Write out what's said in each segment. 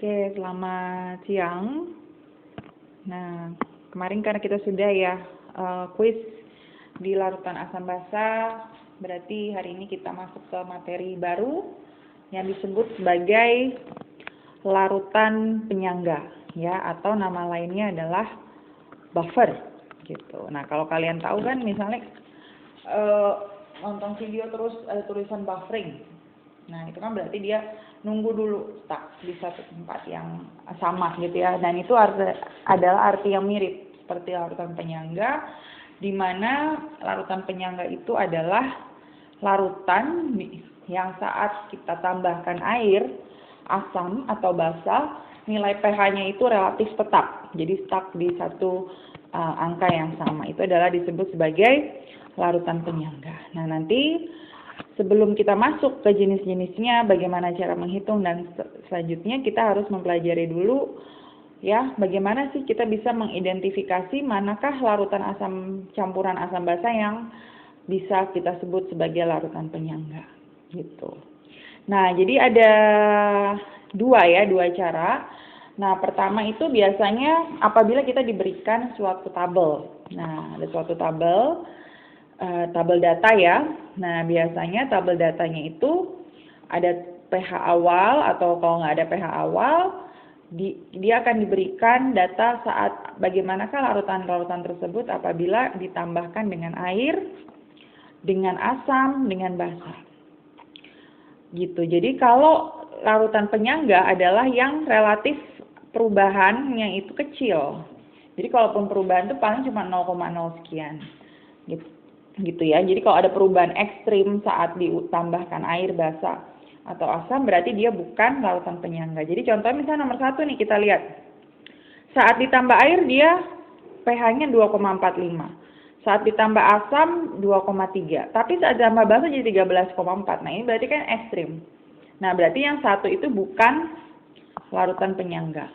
Oke, selamat siang. Nah, kemarin karena kita sudah ya kuis di larutan asam basa, berarti hari ini kita masuk ke materi baru yang disebut sebagai larutan penyangga, ya, atau nama lainnya adalah buffer, gitu. Nah, kalau kalian tahu kan, misalnya nonton video terus ada tulisan buffering. Nah, itu kan berarti dia nunggu dulu stuck di satu tempat yang sama gitu ya. Dan itu adalah arti yang mirip seperti larutan penyangga, di mana larutan penyangga itu adalah larutan yang saat kita tambahkan air, asam atau basa, nilai pH-nya itu relatif tetap. Jadi stuck di satu angka yang sama. Itu adalah disebut sebagai larutan penyangga. Nah, nanti sebelum kita masuk ke jenis-jenisnya, bagaimana cara menghitung dan selanjutnya kita harus mempelajari dulu ya, bagaimana sih kita bisa mengidentifikasi manakah larutan asam campuran asam basa yang bisa kita sebut sebagai larutan penyangga gitu. Nah, jadi ada dua cara. Nah, pertama itu biasanya apabila kita diberikan suatu tabel. Nah, ada suatu tabel data ya. Nah, biasanya tabel datanya itu ada pH awal, atau kalau nggak ada pH awal, dia akan diberikan data saat bagaimanakah larutan-larutan tersebut apabila ditambahkan dengan air, dengan asam, dengan basa. Gitu. Jadi kalau larutan penyangga adalah yang relatif perubahannya itu kecil. Jadi kalaupun perubahan itu paling cuma 0,0 sekian. Gitu ya. Jadi kalau ada perubahan ekstrim saat ditambahkan air, basa atau asam, berarti dia bukan larutan penyangga. Jadi contoh misalnya nomor 1 nih, kita lihat. Saat ditambah air dia pH-nya 2,45. Saat ditambah asam 2,3. Tapi saat ditambah basa jadi 13,4. Nah, ini berarti kan ekstrim. Nah, berarti yang satu itu bukan larutan penyangga.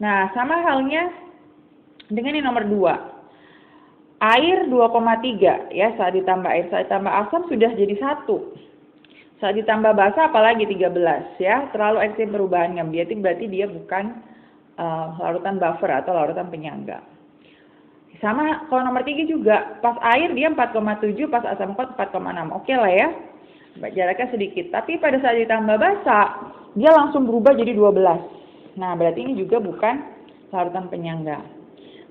Nah, sama halnya dengan yang nomor 2. Air 2,3 ya, saat ditambah air, saat ditambah asam sudah jadi 1. Saat ditambah basa apalagi 13 ya, terlalu ekstrim perubahannya, berarti dia bukan larutan buffer atau larutan penyangga. Sama kalau nomor 3 juga, pas air dia 4,7, pas asam kuat 4,6. Oke lah ya, jaraknya sedikit. Tapi pada saat ditambah basa, dia langsung berubah jadi 12. Nah, berarti ini juga bukan larutan penyangga.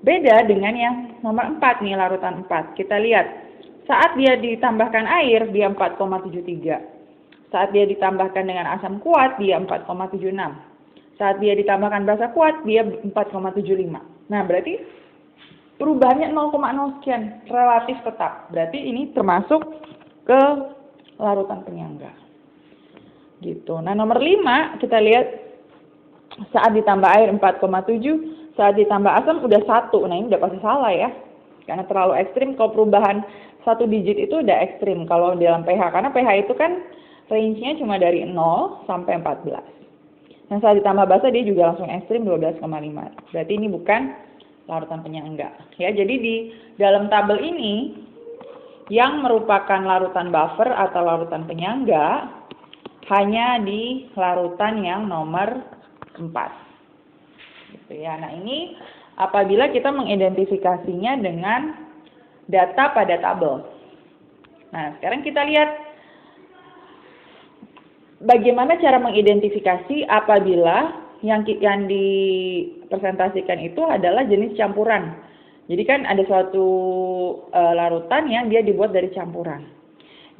Beda dengan yang nomor 4 nih, larutan 4. Kita lihat, saat dia ditambahkan air, dia 4,73. Saat dia ditambahkan dengan asam kuat, dia 4,76. Saat dia ditambahkan basa kuat, dia 4,75. Nah, berarti perubahannya 0,0 sekian, relatif tetap. Berarti ini termasuk ke larutan penyangga. Gitu. Nah, nomor 5, kita lihat, saat ditambah air 4,7, saat ditambah asam udah 1. Nah, ini udah pasti salah ya. Karena terlalu ekstrim. Kalau perubahan 1 digit itu udah ekstrim kalau dalam pH. Karena pH itu kan range-nya cuma dari 0 sampai 14. Nah, saat ditambah basa dia juga langsung ekstrim 12,5. Berarti ini bukan larutan penyangga. Ya, jadi di dalam tabel ini yang merupakan larutan buffer atau larutan penyangga hanya di larutan yang nomor 4. Gitu ya. Nah, ini apabila kita mengidentifikasinya dengan data pada tabel. Nah, sekarang kita lihat bagaimana cara mengidentifikasi apabila yang dipresentasikan itu adalah jenis campuran. Jadi kan ada suatu larutan yang dia dibuat dari campuran.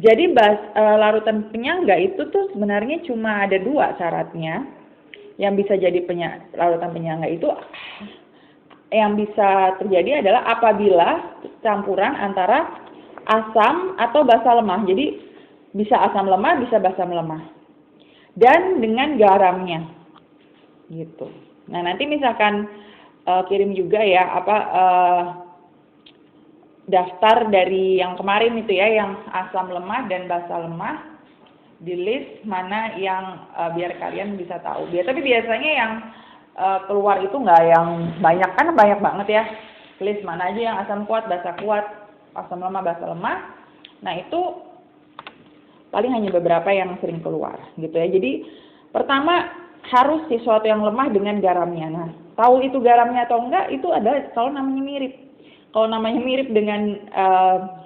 Jadi larutan penyangga itu tuh sebenarnya cuma ada 2 syaratnya. Yang bisa jadi larutan penyangga itu, yang bisa terjadi adalah apabila campuran antara asam atau basa lemah. Jadi bisa asam lemah, bisa basa melemah. Dan dengan garamnya. Gitu. Nah, nanti misalkan kirim juga ya daftar dari yang kemarin itu ya, yang asam lemah dan basa lemah. Di list mana yang biar kalian bisa tahu. Tapi biasanya yang keluar itu nggak yang banyak, kan banyak banget ya. List mana aja yang asam kuat, basa kuat, asam lemah, basa lemah. Nah, itu paling hanya beberapa yang sering keluar gitu ya. Jadi pertama harus sesuatu yang lemah dengan garamnya. Nah, tahu itu garamnya atau enggak itu adalah kalau namanya mirip. Kalau namanya mirip dengan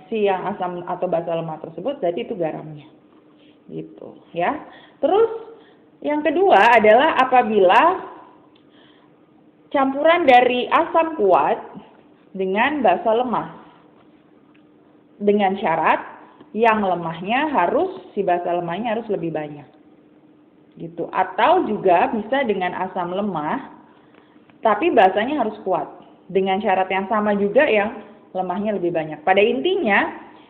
si yang asam atau basa lemah tersebut, berarti itu garamnya. Gitu, ya. Terus yang kedua adalah apabila campuran dari asam kuat dengan basa lemah. Dengan syarat yang lemahnya si basa lemahnya harus lebih banyak. Gitu. Atau juga bisa dengan asam lemah tapi basanya harus kuat. Dengan syarat yang sama juga yang lemahnya lebih banyak. Pada intinya,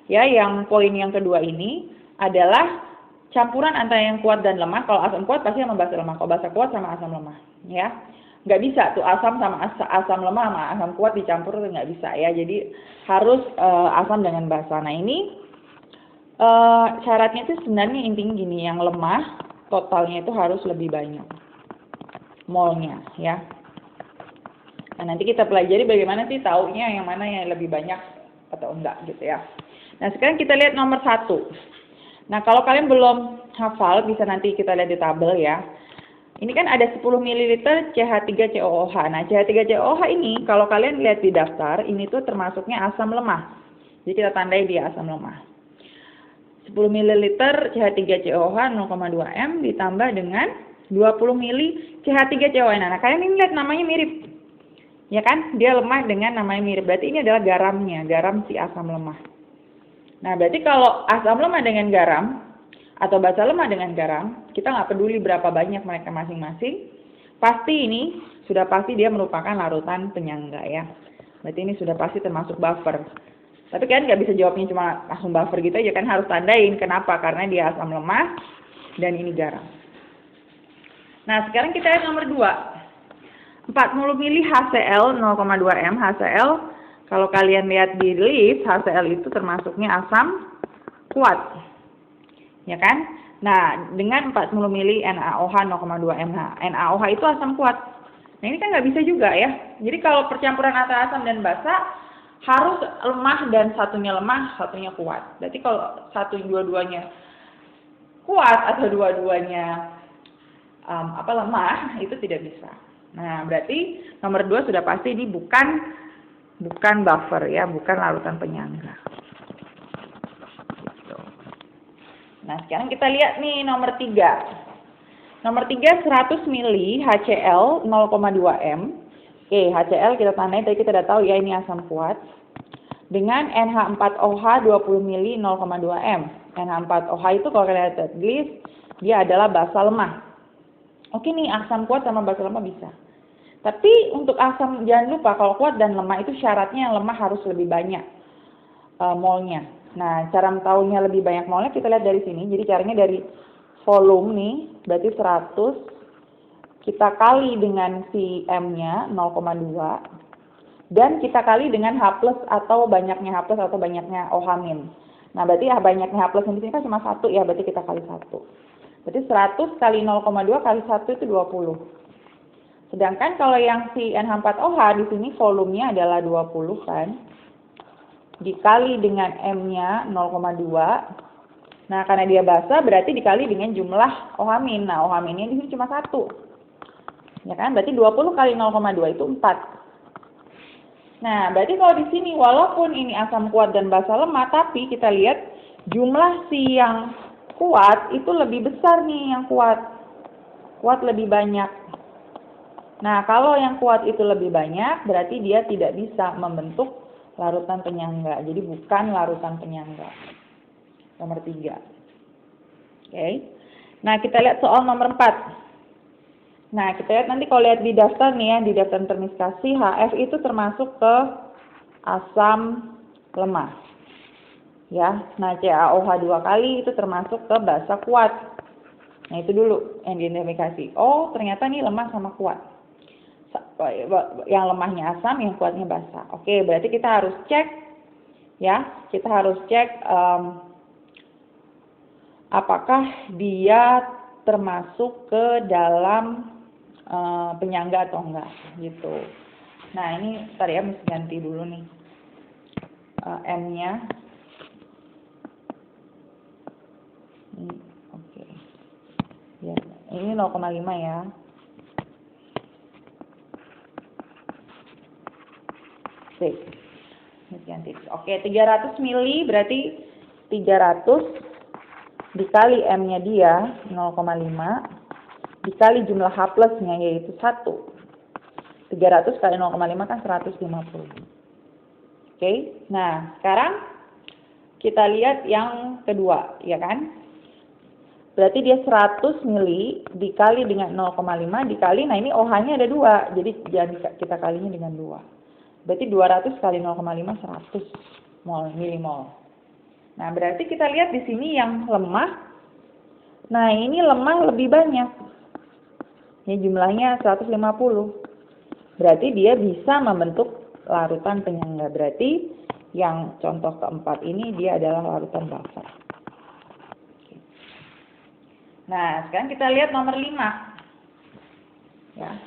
ya yang poin yang kedua ini adalah campuran antara yang kuat dan lemah. Kalau asam kuat pasti sama basa lemah. Kalau basa kuat sama asam lemah, ya. Nggak bisa tuh asam sama asam lemah sama asam kuat dicampur, nggak bisa ya. Jadi harus asam dengan basa. Nah ini syaratnya itu sebenarnya intinya gini, yang lemah totalnya itu harus lebih banyak molnya, ya. Nah nanti kita pelajari bagaimana sih taunya yang mana yang lebih banyak atau enggak gitu ya. Nah sekarang kita lihat nomor 1. Nah kalau kalian belum hafal bisa nanti kita lihat di tabel ya. Ini kan ada 10 ml CH3COOH. Nah, CH3COOH ini kalau kalian lihat di daftar, ini tuh termasuknya asam lemah. Jadi kita tandai dia asam lemah. 10 ml CH3COOH 0,2 m ditambah dengan 20 ml CH3COOH. Nah, kalian ini lihat namanya mirip. Ya kan? Dia lemah dengan namanya mirip. Berarti ini adalah garamnya, garam si asam lemah. Nah, berarti kalau asam lemah dengan garam atau basa lemah dengan garam, kita nggak peduli berapa banyak mereka masing-masing, pasti ini sudah pasti dia merupakan larutan penyangga ya. Berarti ini sudah pasti termasuk buffer. Tapi kan nggak bisa jawabnya cuma langsung buffer gitu aja kan, harus tandain. Kenapa? Karena dia asam lemah dan ini garam. Nah sekarang kita lihat nomor 2. 40 ml HCl 0,2 m. HCl kalau kalian lihat di list, HCl itu termasuknya asam kuat. Ya kan? Nah, dengan 40 ml NaOH 0,2 mH. NaOH itu asam kuat. Nah, ini kan nggak bisa juga ya. Jadi kalau percampuran antara asam dan basa harus lemah dan satunya lemah, satunya kuat. Berarti kalau dua-duanya kuat atau dua-duanya lemah, itu tidak bisa. Nah, berarti nomor 2 sudah pasti ini bukan buffer ya, bukan larutan penyangga. Nah, sekarang kita lihat nih nomor 3. Nomor 3 100 ml HCl 0,2 m. Oke, HCl kita tandai tadi kita udah tahu ya ini asam kuat. Dengan NH4OH 20 ml 0,2 m. NH4OH itu kalau kalian lihat list dia adalah basa lemah. Oke nih, asam kuat sama basa lemah bisa. Tapi untuk asam jangan lupa kalau kuat dan lemah itu syaratnya yang lemah harus lebih banyak molnya. Nah, cara mengetahuinya lebih banyak molnya kita lihat dari sini. Jadi caranya dari volume nih, berarti 100 kita kali dengan si M-nya 0,2 dan kita kali dengan H+ atau banyaknya H+ atau banyaknya OH-. Nah, berarti banyaknya H+ di sini kan cuma 1 ya, berarti kita kali 1. Berarti 100 kali 0,2 kali 1 itu 20. Sedangkan kalau yang si NH4OH di sini volumenya adalah 20 kan. Dikali dengan M-nya 0,2. Nah, karena dia basa berarti dikali dengan jumlah OH-. Nah, OH-nya di sini cuma 1. Ya kan? Berarti 20 kali 0,2 itu 4. Nah, berarti kalau di sini walaupun ini asam kuat dan basa lemah, tapi kita lihat jumlah si yang kuat itu lebih besar nih yang kuat. Kuat lebih banyak. Nah, kalau yang kuat itu lebih banyak, berarti dia tidak bisa membentuk larutan penyangga. Jadi bukan larutan penyangga. Nomor 3. Oke. Nah, kita lihat soal nomor 4. Nah, kita lihat nanti kalau lihat di daftar nih ya, di daftar termiskasi, HF itu termasuk ke asam lemah. Ya. Nah, CaOH 2 kali itu termasuk ke basa kuat. Nah, itu dulu yang diidentifikasi. Oh, ternyata nih lemah sama kuat. Yang lemahnya asam, yang kuatnya basa. Oke, berarti kita harus cek ya, kita harus cek apakah dia termasuk ke dalam penyangga atau enggak gitu. Nah, ini ntar ya mesti ganti dulu nih M-nya. Oke. Ya, ini 0,5 ya. C. Oke, 300 mili berarti 300 dikali M-nya dia 0,5 dikali jumlah H plusnya yaitu 1. 300 kali 0,5 kan 150. Oke, nah sekarang kita lihat yang kedua, ya kan? Berarti dia 100 mili dikali dengan 0,5 dikali, nah ini OH-nya ada 2, jadi jangan kita kalinya dengan 2. Berarti 200 kali 0,5 100 milimol. Nah, berarti kita lihat di sini yang lemah. Nah, ini lemah lebih banyak. Ya, jumlahnya 150. Berarti dia bisa membentuk larutan penyangga. Berarti yang contoh keempat ini dia adalah larutan buffer. Nah, sekarang kita lihat nomor 5. Ya,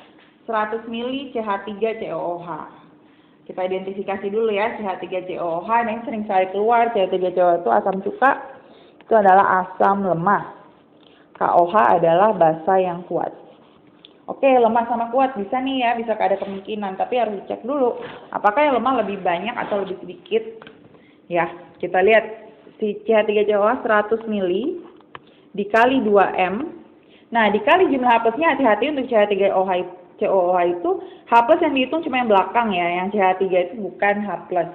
100 mili CH3COOH. Kita identifikasi dulu ya, CH3COOH yang sering sekali keluar. CH3COOH itu asam cuka, itu adalah asam lemah. KOH adalah basa yang kuat. Oke, lemah sama kuat bisa nih ya, bisa ada kemungkinan, tapi harus dicek dulu apakah yang lemah lebih banyak atau lebih sedikit. Ya, kita lihat si CH3COOH 100 mili dikali 2M. Nah, dikali jumlah H plusnya, hati-hati untuk CH3COOH itu H plus yang dihitung cuma yang belakang ya, yang CH3 itu bukan H plus.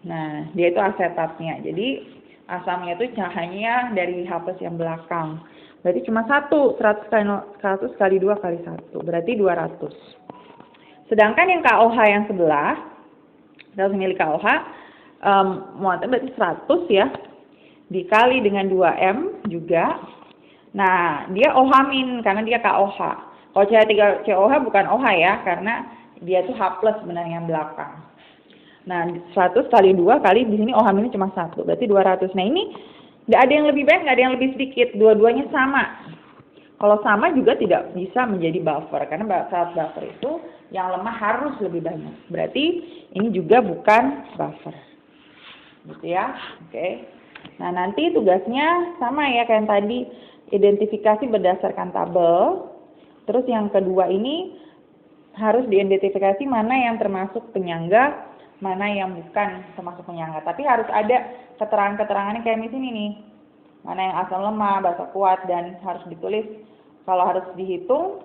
Nah, dia itu asetatnya. Jadi asamnya itu hanya dari H plus yang belakang. Berarti cuma 100 kali 2 kali 1. Berarti 200. Sedangkan yang KOH yang sebelah, 100 mili KOH, muatannya berarti 100 ya. Dikali dengan 2M juga. Nah, dia OH- karena dia KOH. Kalau CH3COOH bukan OH ya, karena dia tuh H plus sebenarnya yang belakang. Nah, 100 kali 2 kali di sini OH- cuma 1, berarti 200. Nah, ini nggak ada yang lebih banyak, nggak ada yang lebih sedikit, dua-duanya sama. Kalau sama juga tidak bisa menjadi buffer, karena saat buffer itu yang lemah harus lebih banyak. Berarti ini juga bukan buffer. Gitu ya, oke. Nah, nanti tugasnya sama ya kayak yang tadi, identifikasi berdasarkan tabel. Terus yang kedua ini harus diidentifikasi mana yang termasuk penyangga, mana yang bukan termasuk penyangga. Tapi harus ada keterangan-keterangannya kayak di sini nih. Mana yang asam lemah, basa kuat, dan harus ditulis. Kalau harus dihitung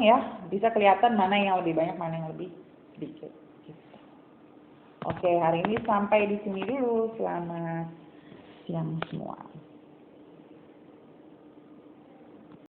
ya, bisa kelihatan mana yang lebih banyak, mana yang lebih sedikit. Gitu. Oke, hari ini sampai di sini dulu. Selamat siang semua.